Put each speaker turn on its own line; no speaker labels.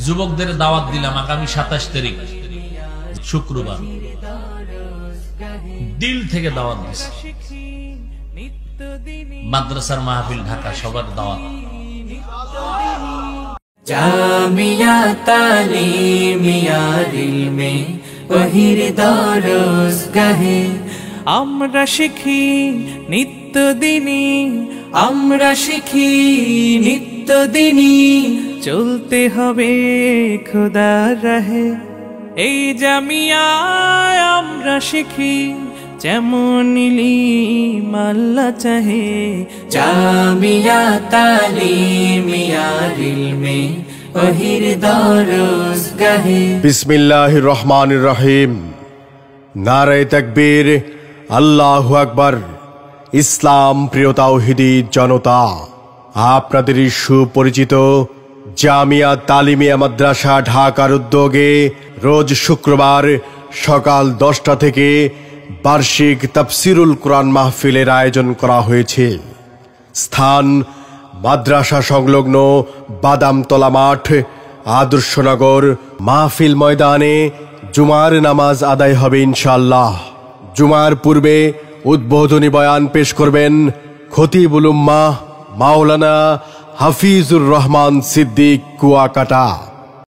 যুবকদের দাওয়াত দিলাম আগামী 27 তারিখ শুক্রবার, দিল থেকে দাওয়াত দিছি। মাদ্রাসার মাহফিল ঢাকা, সবার দাওয়াত।
জামিয়া তালিমিয়া ইলমে ওহির দরস গাহে আমরা শিখি নিত্যদিনই, আমরা শিখি নিত্যদিনই, চলতে হবে খোদার রাহে। এই জামিয়ায় আমরা শিখি যেমন ইলম আল্লাহ চাহে। জামিয়া তালিমিয়া ইলমে ওহির দরস গাহে।
বিসমিল্লাহির রহমানির রহিম। নারে তাকবীর, আল্লাহু আকবার। ইসলাম প্রিয় তাওহীদি জনতা, আপনাদের সুপরিচিত জামিয়া তালিমিয়া মাদ্রাসা ঢাকার উদ্যোগে রোজ শুক্রবার সকাল 10টা থেকে বার্ষিক তাফসিরুল কোরআন মাহফিলের আয়োজন করা হয়েছে। স্থান মাদ্রাসা সংলগ্ন বাদামতলা মাঠ, আদর্শনগর। মাহফিল ময়দানে জুমার নামাজ আদায় হবে ইনশাআল্লাহ। জুমার পূর্বে উদ্বোধনী বয়ান পেশ করবেন খতিবুল উম্মাহ মাওলানা হাফিজুর রহমান সিদ্দিক কুয়াকাটা।